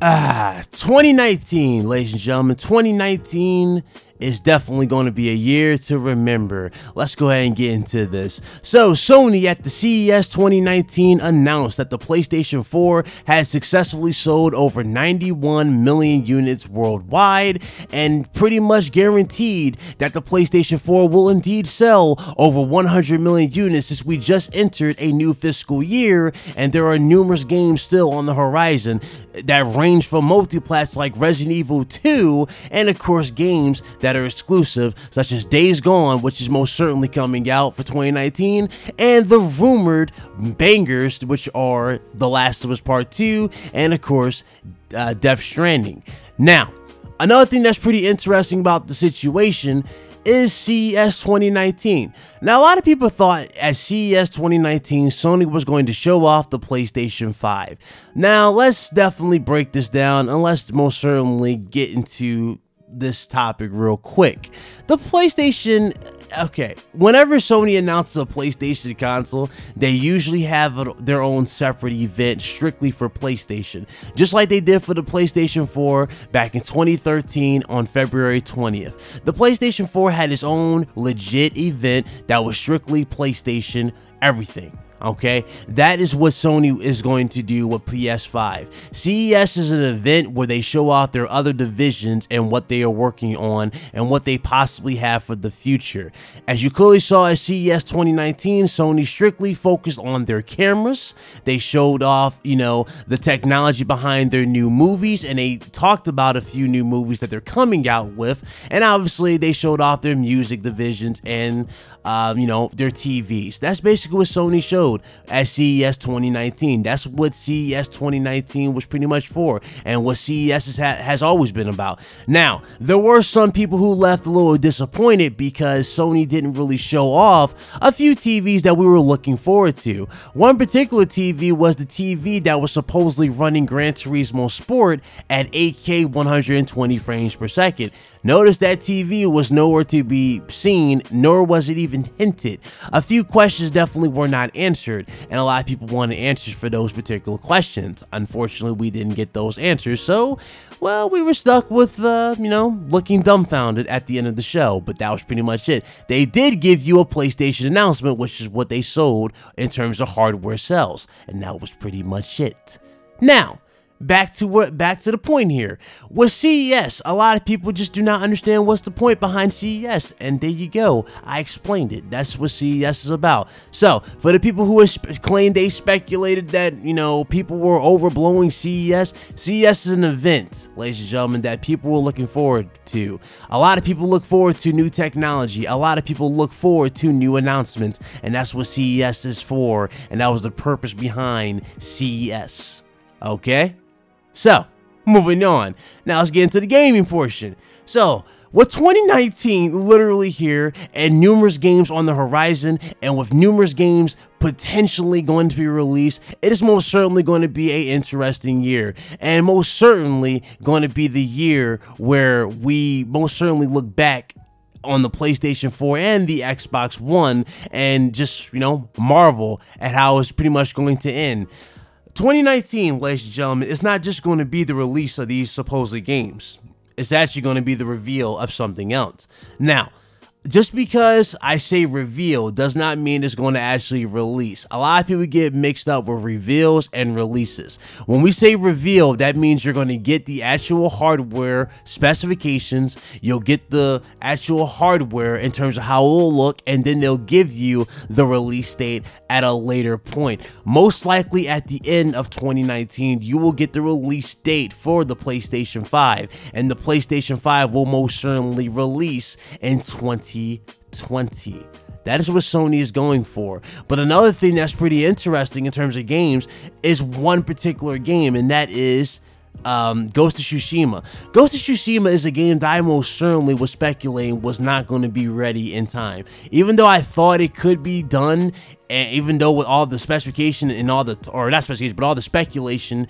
2019, ladies and gentlemen, 2019 is definitely going to be a year to remember. Let's go ahead and get into this. So Sony at the CES 2019 announced that the PlayStation 4 had successfully sold over 91 million units worldwide, and pretty much guaranteed that the PlayStation 4 will indeed sell over 100 million units, since we just entered a new fiscal year and there are numerous games still on the horizon that range from multiplats like Resident Evil 2, and of course games that are exclusive such as Days Gone, which is most certainly coming out for 2019, and the rumored bangers, which are The Last of Us Part 2 and of course Death Stranding. Now, another thing that's pretty interesting about the situation is CES 2019. Now, a lot of people thought at CES 2019 Sony was going to show off the PlayStation 5. Now, let's definitely break this down, and let's most certainly get into this topic real quick. The PlayStation, okay, whenever Sony announces a PlayStation console, they usually have their own separate event strictly for PlayStation, just like they did for the PlayStation 4 back in 2013 on February 20th. The PlayStation 4 had its own legit event that was strictly PlayStation everything. Okay, that is what Sony is going to do with PS5. CES is an event where they show off their other divisions and what they are working on and what they possibly have for the future. As you clearly saw at CES 2019, Sony strictly focused on their cameras. They showed off, the technology behind their new movies, and they talked about a few new movies that they're coming out with. And obviously, they showed off their music divisions and, their TVs. That's basically what Sony showed at CES 2019. That's what CES 2019 was pretty much for, and what CES has always been about. Now, there were some people who left a little disappointed because Sony didn't really show off a few TVs that we were looking forward to. One particular TV was the TV that was supposedly running Gran Turismo Sport at 8K 120 frames per second. Notice that TV was nowhere to be seen, nor was it even hinted. A few questions definitely were not answered, and a lot of people wanted answers for those particular questions. Unfortunately, we didn't get those answers, so, well, we were stuck with, looking dumbfounded at the end of the show, but that was pretty much it. They did give you a PlayStation announcement, which is what they sold in terms of hardware sales, and that was pretty much it. Now, back to the point here. With CES, a lot of people just do not understand what's the point behind CES, and there you go. I explained it. That's what CES is about. So, for the people who claimed they speculated that, people were overblowing CES, CES is an event, ladies and gentlemen, that people were looking forward to. A lot of people look forward to new technology. A lot of people look forward to new announcements, and that's what CES is for, and that was the purpose behind CES. Okay? So, moving on. Now let's get into the gaming portion. So, with 2019 literally here and numerous games on the horizon, and with numerous games potentially going to be released, it is most certainly going to be an interesting year, and most certainly going to be the year where we most certainly look back on the PlayStation 4 and the Xbox One and just, marvel at how it's pretty much going to end. 2019, ladies and gentlemen, it's not just going to be the release of these supposed games. It's actually going to be the reveal of something else. Now, just because I say reveal does not mean it's going to actually release. A lot of people get mixed up with reveals and releases. When we say reveal, that means you're going to get the actual hardware specifications, you'll get the actual hardware in terms of how it will look, and then they'll give you the release date at a later point. Most likely at the end of 2019, you will get the release date for the PlayStation 5, and the PlayStation 5 will most certainly release in 2020. That is what Sony is going for. But another thing that's pretty interesting in terms of games is one particular game, and that is Ghost of Tsushima. Ghost of Tsushima is a game that I most certainly was speculating was not going to be ready in time. Even though I thought it could be done And even though with all the specification and all the, or not specification, but all the speculation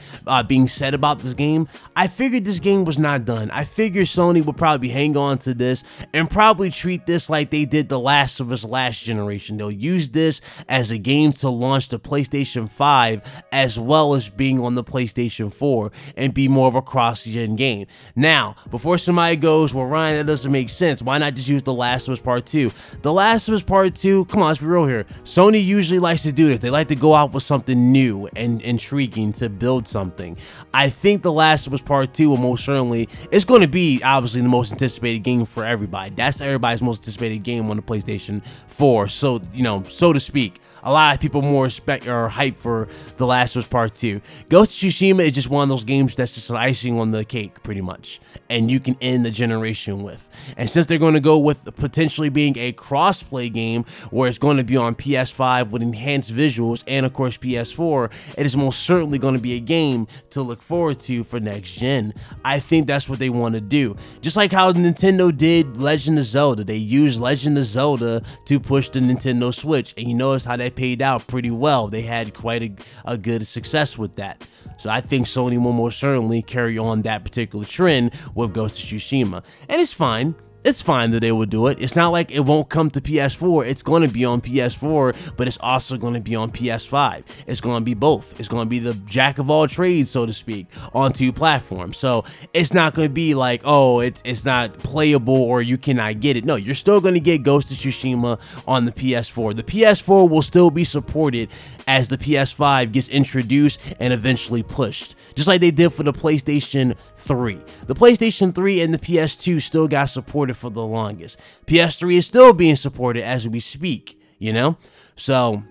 being said about this game, I figured this game was not done. I figured Sony would probably hang on to this and probably treat this like they did The Last of Us last generation. They'll use this as a game to launch the PlayStation 5 as well as being on the PlayStation 4 and be more of a cross-gen game. Now, before somebody goes, well, Ryan, that doesn't make sense. Why not just use The Last of Us Part 2? The Last of Us Part 2, come on, let's be real here. Sony usually likes to do this. They like to go out with something new and intriguing to build something. I think The Last of Us Part 2 will most certainly, it's going to be obviously the most anticipated game for everybody. That's everybody's most anticipated game on the PlayStation 4. So, you know, so to speak. A lot of people more respect or hype for The Last of Us Part 2. Ghost of Tsushima is just one of those games that's just an icing on the cake, pretty much. And you can end the generation with. And since they're going to go with potentially being a cross-play game, where it's going to be on PS5 with enhanced visuals and, of course, PS4, it is most certainly going to be a game to look forward to for next gen. I think that's what they want to do. Just like how Nintendo did Legend of Zelda. They used Legend of Zelda to push the Nintendo Switch. And you notice how that paid out pretty well. They had quite a good success with that. So I think Sony will most certainly carry on that particular trend with Ghost of Tsushima. And it's fine. It's fine that they will do it. It's not like it won't come to PS4. It's going to be on PS4, but it's also going to be on PS5. It's going to be both. It's going to be the jack of all trades, so to speak, on 2 platforms. So it's not going to be like, oh, it's not playable or you cannot get it. No, you're still going to get Ghost of Tsushima on the PS4. The PS4 will still be supported as the PS5 gets introduced and eventually pushed, just like they did for the PlayStation 3. The PlayStation 3 and the PS2 still got supported for the longest. PS3 is still being supported as we speak, you know? So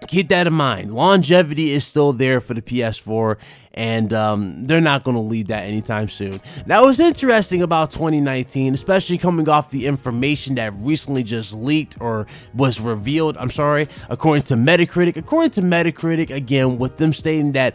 keep that in mind. Longevity is still there for the PS4, and they're not going to leave that anytime soon. Now, what's interesting about 2019, especially coming off the information that recently just leaked or was revealed, I'm sorry, according to Metacritic. According to Metacritic, again, with them stating that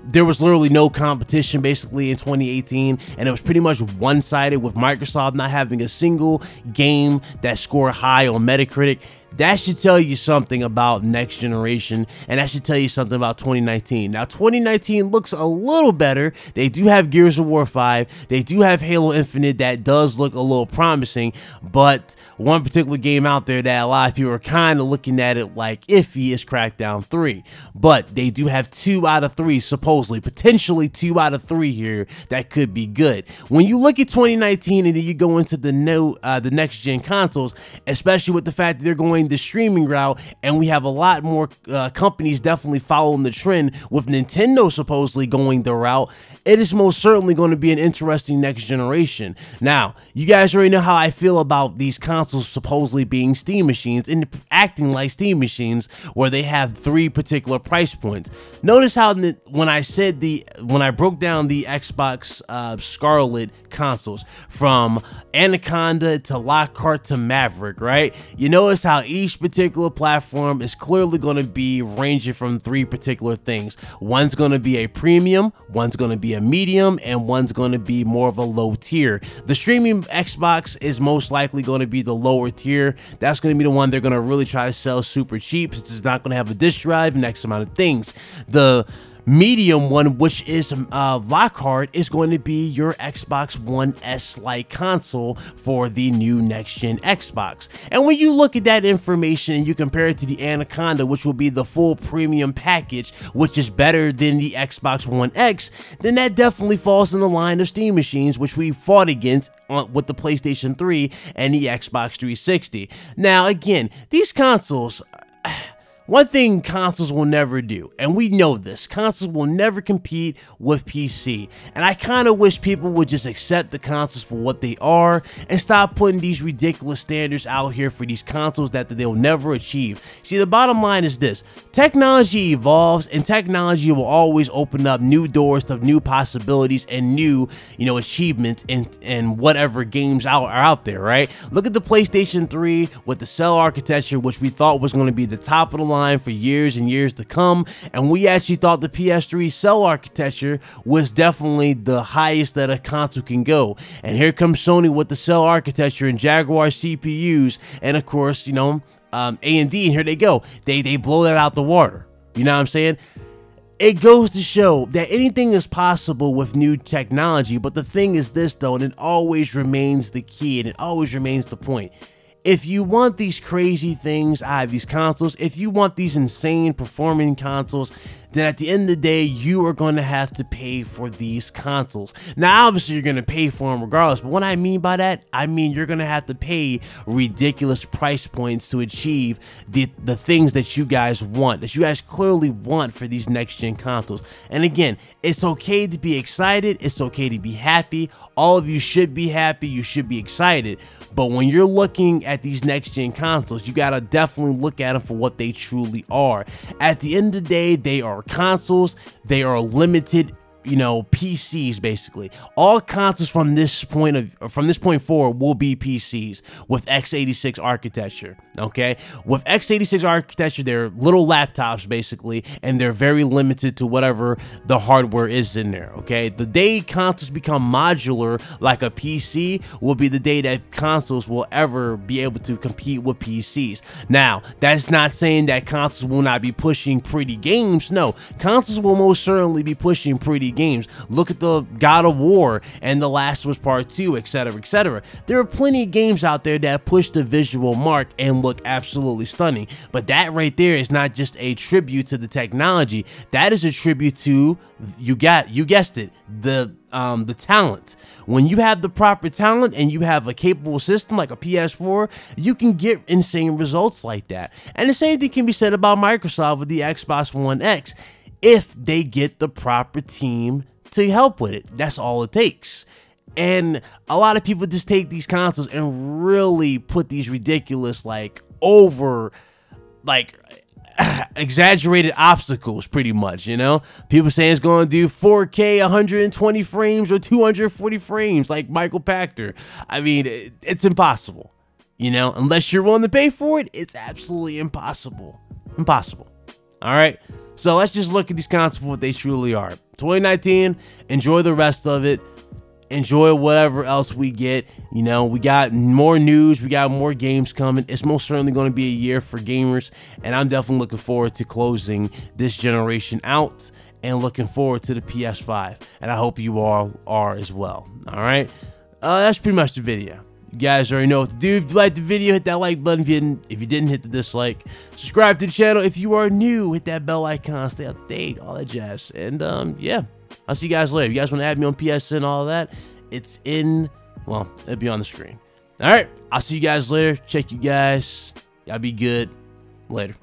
there was literally no competition basically in 2018, and it was pretty much one-sided with Microsoft not having a single game that scored high on Metacritic. That should tell you something about next generation, and that should tell you something about 2019. Now, 2019 looks a little better. They do have Gears of War 5. They do have Halo Infinite that does look a little promising, but one particular game out there that a lot of people are kind of looking at it like iffy is Crackdown 3. But they do have 2 out of 3, supposedly, potentially 2 out of 3 here that could be good. When you look at 2019 and then you go into the next gen consoles, especially with the fact that they're going the streaming route, and we have a lot more companies definitely following the trend with Nintendo supposedly going the route, it is most certainly going to be an interesting next generation. Now, you guys already know how I feel about these consoles supposedly being Steam machines and acting like Steam machines, where they have 3 particular price points. Notice how when I broke down the Xbox Scarlet consoles from Anaconda to Lockhart to Maverick, right? You notice how each particular platform is clearly going to be ranging from 3 particular things. One's going to be a premium, one's going to be a medium, and one's going to be more of a low tier. The streaming Xbox is most likely going to be the lower tier. That's going to be the one they're going to really try to sell super cheap, since it's not going to have a disk drive and X amount of things. The medium one, which is Lockhart, is going to be your Xbox One S-like console for the new next-gen Xbox. And when you look at that information and you compare it to the Anaconda, which will be the full premium package, which is better than the Xbox One X, then that definitely falls in the line of Steam machines, which we fought against with the PlayStation 3 and the Xbox 360. Now, again, these consoles, one thing consoles will never do, and we know this, consoles will never compete with PC, and I kind of wish people would just accept the consoles for what they are and stop putting these ridiculous standards out here for these consoles that they'll never achieve. See, the bottom line is this: technology evolves, and technology will always open up new doors to new possibilities and new, achievements in whatever games are out there, right? Look at the PlayStation 3 with the cell architecture, which we thought was going to be the top of the line for years and years to come, and we actually thought the PS3 cell architecture was definitely the highest that a console can go. And here comes Sony with the cell architecture and Jaguar CPUs, and of course, AMD, and here they go. They blow that out the water. You know what I'm saying? It goes to show that anything is possible with new technology, but the thing is this though, and it always remains the key, and it always remains the point. If you want these crazy things out of these consoles, if you want these insane performing consoles, then at the end of the day, you are going to have to pay for these consoles. Now, obviously, you're going to pay for them regardless, but what I mean by that, I mean you're going to have to pay ridiculous price points to achieve the things that you guys want, that you guys clearly want for these next-gen consoles. And again, it's okay to be excited. It's okay to be happy. All of you should be happy. You should be excited. But when you're looking at these next-gen consoles, you got to definitely look at them for what they truly are. At the end of the day, they are consoles. They are limited, you know, PCs. Basically all consoles from this point forward will be PCs with x86 architecture. Okay, with x86 architecture, they're little laptops basically, and they're very limited to whatever the hardware is in there. Okay, the day consoles become modular like a PC will be the day that consoles will ever be able to compete with PCs. Now, that's not saying that consoles will not be pushing pretty games. No, consoles will most certainly be pushing pretty games. Look at the God of War and The Last of Us Part 2, etc., etc. There are plenty of games out there that push the visual mark and look absolutely stunning, but that right there is not just a tribute to the technology. That is a tribute to, you guessed it, the talent. When you have the proper talent and you have a capable system like a PS4, you can get insane results like that. And the same thing can be said about Microsoft with the Xbox One X. If they get the proper team to help with it, that's all it takes. And a lot of people just take these consoles and really put these ridiculous, exaggerated obstacles, pretty much, you know? People saying it's going to do 4K 120 frames or 240 frames like Michael Pachter. I mean, it's impossible, you know? Unless you're willing to pay for it, it's absolutely impossible. Impossible. All right? So let's just look at these consoles for what they truly are. 2019, enjoy the rest of it. Enjoy whatever else we get. You know, we got more news, we got more games coming. It's most certainly going to be a year for gamers, and I'm definitely looking forward to closing this generation out and looking forward to the PS5, and I hope you all are as well. All right, that's pretty much the video. You guys already know what to do. If you liked the video, hit that like button. If you didn't, hit the dislike. Subscribe to the channel if you are new. Hit that bell icon. Stay up to date. All that jazz. And yeah, I'll see you guys later. If you guys want to add me on PSN, all that, it's in, well, it'll be on the screen. All right, I'll see you guys later. Check you guys. Y'all be good. Later.